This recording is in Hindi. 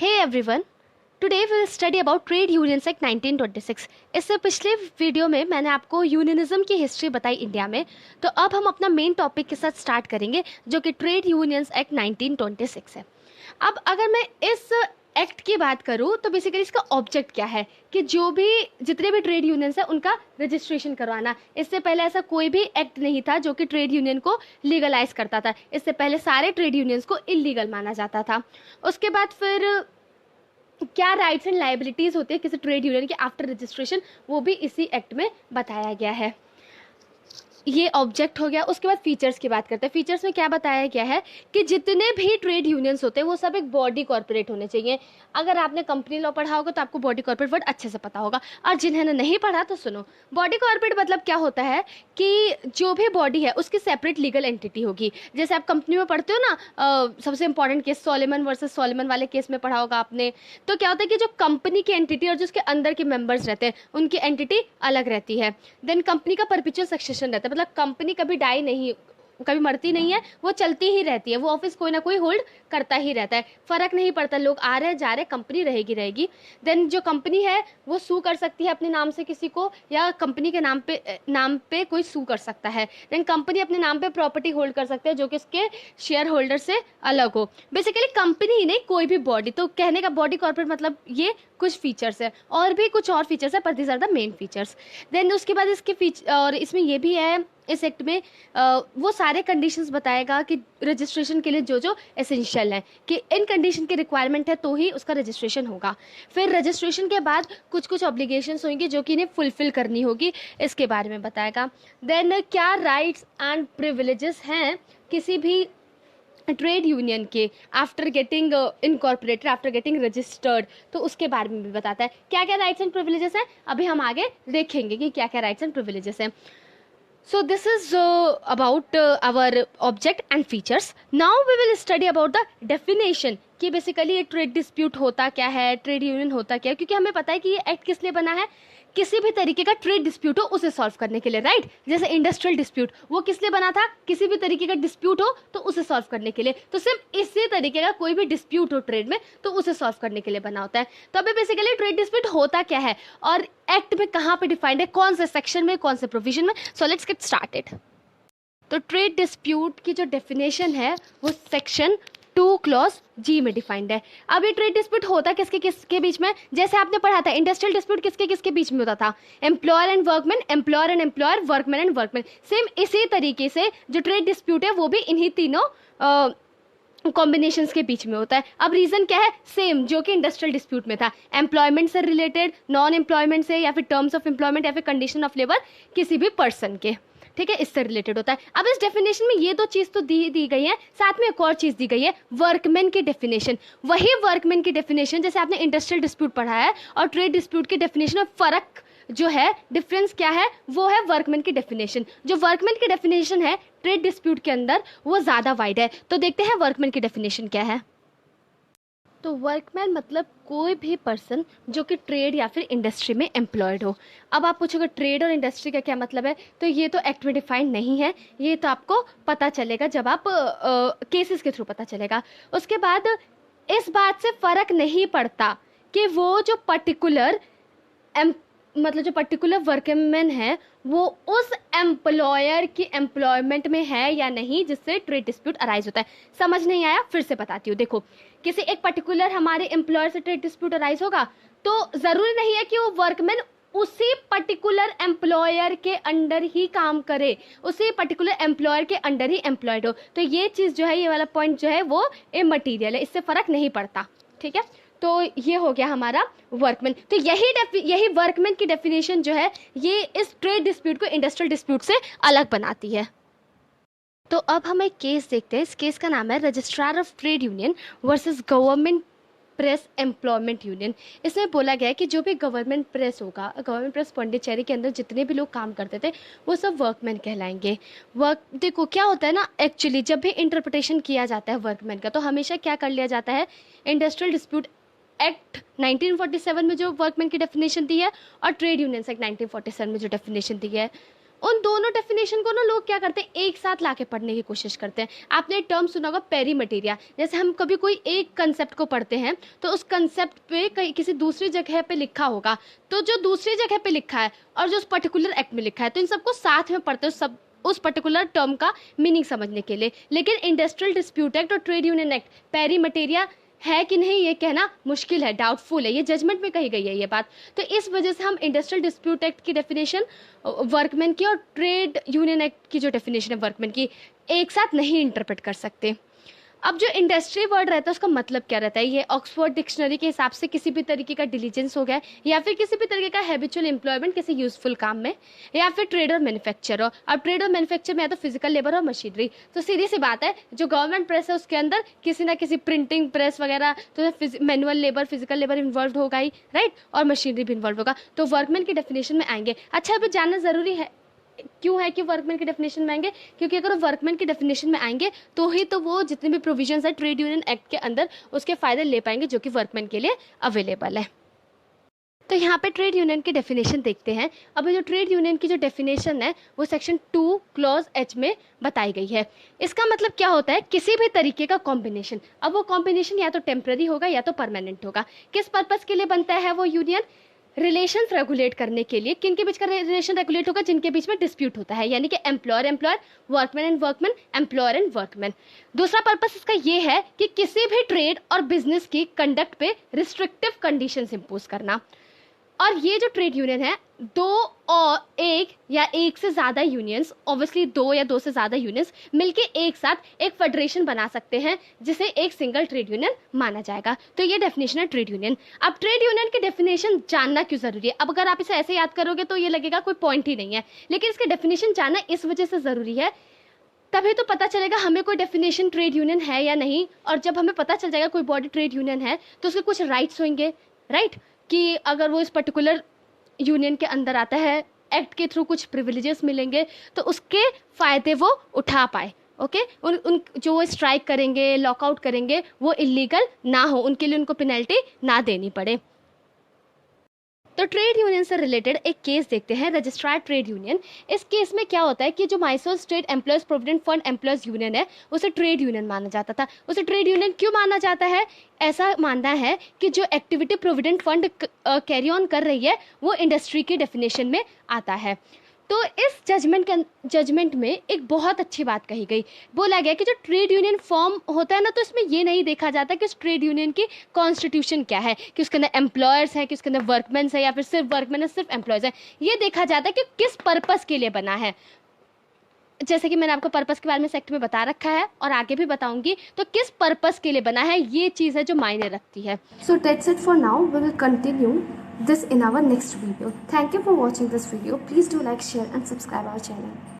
Hey everyone, today we'll study about Trade Unions Act 1926। इससे पिछले वीडियो में मैंने आपको यूनियनिज्म की हिस्ट्री बताई इंडिया में। तो अब हम अपना मेन टॉपिक के साथ स्टार्ट करेंगे जो कि ट्रेड यूनियंस एक्ट 1926 है। अब अगर मैं इस एक्ट की बात करूं तो बेसिकली इसका ऑब्जेक्ट क्या है कि जितने भी ट्रेड यूनियंस है उनका रजिस्ट्रेशन करवाना। इससे पहले ऐसा कोई भी एक्ट नहीं था जो कि ट्रेड यूनियन को लीगलाइज करता था। इससे पहले सारे ट्रेड यूनियंस को इलीगल माना जाता था। उसके बाद फिर क्या राइट्स एंड लायबिलिटीज होती है किसी ट्रेड यूनियन के आफ्टर रजिस्ट्रेशन, वो भी इसी एक्ट में बताया गया है। ये ऑब्जेक्ट हो गया। उसके बाद फीचर्स की बात करते हैं। फीचर्स में क्या बताया गया है कि जितने भी ट्रेड यूनियंस होते हैं वो सब एक बॉडी कॉर्पोरेट होने चाहिए। अगर आपने कंपनी लॉ पढ़ा होगा तो आपको बॉडी कॉर्पोरेट वर्ड अच्छे से पता होगा, और जिन्होंने नहीं पढ़ा तो सुनो। बॉडी कॉर्पोरेट मतलब क्या होता है कि जो भी बॉडी है उसकी सेपरेट लीगल एंटिटी होगी। जैसे आप कंपनी में पढ़ते हो ना, सबसे इंपॉर्टेंट केस सोलेमन वर्सेस सोलेमन वाले केस में पढ़ा होगा आपने। तो क्या होता है कि जो कंपनी की एंटिटी और जो उसके अंदर के मेंबर्स रहते हैं उनकी एंटिटी अलग रहती है। देन कंपनी का परपेचुअल सक्सेशन रहता है, मतलब कंपनी कभी डाई नहीं, कभी मरती नहीं है, वो चलती ही रहती है। वो ऑफिस कोई ना कोई होल्ड करता ही रहता है, फर्क नहीं पड़ता, लोग आ रहे जा रहे, कंपनी रहेगी। देन जो कंपनी है वो सू कर सकती है अपने नाम से किसी को, या कंपनी के नाम पे कोई सू कर सकता है। देन कंपनी अपने नाम पे प्रॉपर्टी होल्ड कर सकते हैं जो कि उसके शेयर होल्डर से अलग हो। बेसिकली कंपनी ही नहीं, कोई भी बॉडी। तो कहने का बॉडी कॉर्पोरेट मतलब ये कुछ फीचर्स है, और भी कुछ और फीचर्स है, पर these are the main features. Then उसके बाद इसके फीचर, और इसमें ये भी है इस एक्ट में वो सारे कंडीशंस बताएगा कि रजिस्ट्रेशन के लिए जो जो एसेंशियल है, कि इन कंडीशन की रिक्वायरमेंट है तो ही उसका रजिस्ट्रेशन होगा। फिर रजिस्ट्रेशन के बाद कुछ कुछ ऑब्लिगेशंस होंगी जो कि इन्हें फुलफिल करनी होगी, इसके बारे में बताएगा। देन क्या राइट्स एंड प्रिविलेजेस हैं किसी भी ट्रेड यूनियन के after getting incorporated, after getting registered, तो उसके बारे में भी बताता है। क्या क्या राइट्स एंड प्रिविलेजेस हैं अभी हम आगे देखेंगे कि क्या क्या राइट्स एंड प्रिविलेजेस हैं। So this is about our object and features. Now we will study about the definition कि बेसिकली ये ट्रेड डिस्प्यूट होता क्या है, ट्रेड यूनियन होता क्या है। क्योंकि हमें पता है कि ये एक्ट किस लिए बना है, किसी भी तरीके का ट्रेड डिस्प्यूट हो उसे सॉल्व करने के लिए, राइट। जैसे इंडस्ट्रियल डिस्प्यूट, वो किस लिए बना था, किसी भी तरीके का डिस्प्यूट हो तो उसे सॉल्व करने के लिए। तो सिर्फ इसी तरीके का कोई भी डिस्प्यूट हो ट्रेड में तो उसे सॉल्व करने के लिए बना होता है। तो अभी बेसिकली ट्रेड डिस्प्यूट होता क्या है और एक्ट में कहाँ पे डिफाइंड है, कौन से सेक्शन में, कौन से प्रोविजन में। So let's get started. तो ट्रेड डिस्प्यूट की जो डेफिनेशन है वो सेक्शन 2 क्लॉज जी में डिफाइंड है। अब ये ट्रेड डिस्प्यूट होता किसके किसके बीच में, जैसे आपने पढ़ा था इंडस्ट्रियल डिस्प्यूट किसके किसके बीच में होता था, employer and workman, employer and employer, workman and workman. Same इसी तरीके से जो ट्रेड डिस्प्यूट है वो भी इन्हीं तीनों कॉम्बिनेशंस के बीच में होता है। अब रीजन क्या है, सेम जो कि इंडस्ट्रियल डिस्प्यूट में था, एम्प्लॉयमेंट से रिलेटेड, नॉन एम्प्लॉयमेंट से, या फिर टर्म्स ऑफ एम्प्लॉयमेंट, या फिर कंडीशन ऑफ लेबर किसी भी पर्सन के, ठीक है, इससे रिलेटेड होता है। अब इस डेफिनेशन में ये दो चीज तो दी गई है, साथ में एक और चीज दी गई है, वर्कमैन की डेफिनेशन। वही वर्कमैन की डेफिनेशन जैसे आपने इंडस्ट्रियल डिस्प्यूट पढ़ा है और ट्रेड डिस्प्यूट की डेफिनेशन में फर्क जो है, डिफरेंस क्या है, वो है वर्कमैन की डेफिनेशन। जो वर्कमैन की डेफिनेशन है ट्रेड डिस्प्यूट के अंदर वो ज्यादा वाइड है। तो देखते हैं वर्कमैन की डेफिनेशन क्या है। तो वर्कमैन मतलब कोई भी पर्सन जो कि ट्रेड या फिर इंडस्ट्री में एम्प्लॉयड हो। अब आप पूछोगे ट्रेड और इंडस्ट्री का क्या मतलब है, तो ये तो एक्ट में डिफाइंड नहीं है, ये तो आपको पता चलेगा जब आप केसेस के थ्रू पता चलेगा। उसके बाद इस बात से फर्क नहीं पड़ता कि वो जो पर्टिकुलर मतलब जो पर्टिकुलर वर्कमैन है वो उस एम्प्लॉयर की एम्प्लॉयमेंट में है या नहीं जिससे ट्रेड डिस्प्यूट अराइज होता है। समझ नहीं आया, फिर से बताती हूँ। देखो, किसी एक पर्टिकुलर हमारे एम्प्लॉयर से ट्रेड डिस्प्यूट अराइज होगा तो जरूरी नहीं है कि वो वर्कमैन उसी पर्टिकुलर एम्प्लॉयर के अंडर ही काम करे, उसी पर्टिकुलर एम्प्लॉयर के अंडर ही एम्प्लॉयड हो। तो ये चीज जो है, ये वाला पॉइंट जो है वो इमटेरियल है, इससे फर्क नहीं पड़ता, ठीक है। तो ये हो गया हमारा वर्कमैन। तो यही वर्कमैन की डेफिनेशन जो है ये इस ट्रेड डिस्प्यूट को इंडस्ट्रियल डिस्प्यूट से अलग बनाती है। तो अब हम एक केस देखते हैं। इस केस का नाम है registrar of trade union versus government press employment union. इसमें बोला गया है कि जो भी गवर्नमेंट प्रेस होगा, गवर्नमेंट प्रेस पौंडीचेरी के अंदर जितने भी लोग काम करते थे वो सब वर्कमैन कहलाएंगे। देखो क्या होता है ना, एक्चुअली जब भी इंटरप्रिटेशन किया जाता है वर्कमैन का तो हमेशा क्या कर लिया जाता है, इंडस्ट्रियल डिस्प्यूट एक्ट 1947 में जो वर्कमैन की डेफिनेशन दी है और ट्रेड यूनियंस एक्ट 1947 में जो डेफिनेशन दी है उन दोनों डेफिनेशन को ना लोग क्या करते हैं, एक साथ लाके पढ़ने की कोशिश करते हैं। आपने टर्म सुना होगा पेरी मटेरिया। जैसे हम कभी कोई एक कंसेप्ट को पढ़ते हैं तो उस कंसेप्ट पे कहीं किसी दूसरी जगह पे लिखा होगा, तो जो दूसरी जगह पे लिखा है और जो उस पर्टिकुलर एक्ट में लिखा है, तो इन सबको साथ में पढ़ते हो सब उस पर्टिकुलर टर्म का मीनिंग समझने के लिए। लेकिन इंडस्ट्रियल डिस्प्यूट एक्ट और ट्रेड यूनियन एक्ट पेरी मटेरिया है कि नहीं ये कहना मुश्किल है, डाउटफुल है, ये जजमेंट में कही गई है ये बात। तो इस वजह से हम इंडस्ट्रियल डिस्प्यूट एक्ट की डेफिनेशन वर्कमैन की और ट्रेड यूनियन एक्ट की जो डेफिनेशन है वर्कमैन की एक साथ नहीं इंटरप्रेट कर सकते। अब जो इंडस्ट्री वर्ड रहता है उसका मतलब क्या रहता है, ये ऑक्सफोर्ड डिक्शनरी के हिसाब से किसी भी तरीके का डिलीजेंस हो गया या फिर किसी भी तरीके का हैबिचुअल एम्प्लॉयमेंट किसी यूजफुल काम में, या फिर ट्रेड और मैन्युफैक्चर। अब ट्रेड और मैन्युफैक्चर में या तो फिजिकल लेबर और मशीनरी। तो सीधी सी बात है, जो गवर्नमेंट प्रेस है उसके अंदर किसी ना किसी प्रिंटिंग प्रेस वगैरह, तो manual labour physical labour involve होगा ही, राइट, और मशीनरी भी इन्वॉल्व होगा, तो वर्कमैन की डेफिनेशन में आएंगे। अच्छा, अभी जानना जरूरी है क्यों है कि वर्कमैन की डेफिनेशन में आएंगे, क्योंकि अगर वो वर्कमैन की डेफिनेशन में आएंगे तो ही तो वो जितने भी प्रोविजंस है ट्रेड यूनियन एक्ट के अंदर उसके फायदे ले पाएंगे जो कि वर्कमैन के लिए अवेलेबल है। तो यहाँ पे ट्रेड यूनियन की डेफिनेशन देखते हैं। अब जो ट्रेड यूनियन की जो डेफिनेशन है वो सेक्शन 2 क्लॉज H में बताई गई है। इसका मतलब क्या होता है, किसी भी तरीके का कॉम्बिनेशन। अब वो कॉम्बिनेशन या तो टेम्पररी होगा या तो परमानेंट होगा। किस पर्पज के लिए बनता है वो यूनियन, रिलेशंस रेगुलेट करने के लिए। किन के बीच का रिलेशन रेगुलेट होगा, जिनके बीच में डिस्प्यूट होता है, यानी कि employer employer, workman and workman, employer and workman. दूसरा पर्पस इसका ये है कि किसी भी ट्रेड और बिजनेस की कंडक्ट पे रिस्ट्रिक्टिव कंडीशंस इंपोज करना। और ये जो ट्रेड यूनियन है, दो और एक या एक से ज्यादा यूनियंस, ऑब्वियसली दो या दो से ज्यादा यूनियंस मिलके एक साथ एक फेडरेशन बना सकते हैं जिसे एक सिंगल ट्रेड यूनियन माना जाएगा। तो ये डेफिनेशन है ट्रेड यूनियन। अब ट्रेड यूनियन की डेफिनेशन जानना क्यों जरूरी है, अब अगर आप इसे ऐसे याद करोगे तो ये लगेगा कोई पॉइंट ही नहीं है, लेकिन इसके डेफिनेशन जानना इस वजह से जरूरी है, तभी तो पता चलेगा हमें कोई डेफिनेशन ट्रेड यूनियन है या नहीं। और जब हमें पता चल जाएगा कोई बॉडी ट्रेड यूनियन है तो उसके कुछ राइट्स होंगे, राइट, कि अगर वो इस पर्टिकुलर यूनियन के अंदर आता है, एक्ट के थ्रू कुछ प्रिविलेजेस मिलेंगे तो उसके फायदे वो उठा पाए। ओके, उन जो स्ट्राइक करेंगे, लॉकआउट करेंगे, वो इलीगल ना हो, उनके लिए उनको पेनल्टी ना देनी पड़े। तो ट्रेड यूनियन से रिलेटेड एक केस देखते हैं, रजिस्ट्रार ट्रेड यूनियन। इस केस में क्या होता है कि जो Mysore state employees provident fund employees union है उसे ट्रेड यूनियन माना जाता था। उसे ट्रेड यूनियन क्यों माना जाता है, ऐसा मानना है कि जो activity provident fund carry on कर रही है वो इंडस्ट्री की डेफिनेशन में आता है। तो इस जजमेंट में एक बहुत अच्छी बात कही गई, बोला गया कि जो ट्रेड यूनियन फॉर्म होता है ना, तो इसमें ये नहीं देखा जाता कि उस ट्रेड यूनियन की कॉन्स्टिट्यूशन क्या है, कि उसके अंदर एम्प्लॉयर्स है, कि उसके अंदर वर्कमैन है, या फिर सिर्फ वर्कमैन है, सिर्फ एम्प्लॉयज है। ये देखा जाता है कि किस पर्पस के लिए बना है। जैसे कि मैंने आपको पर्पस के बारे में सेक्ट में बता रखा है और आगे भी बताऊंगी, तो किस पर्पस के लिए बना है ये चीज़ है जो मायने रखती है। So that's it for now, we will continue this in our next video. Thank you for watching this video. Please do like, share and subscribe our channel.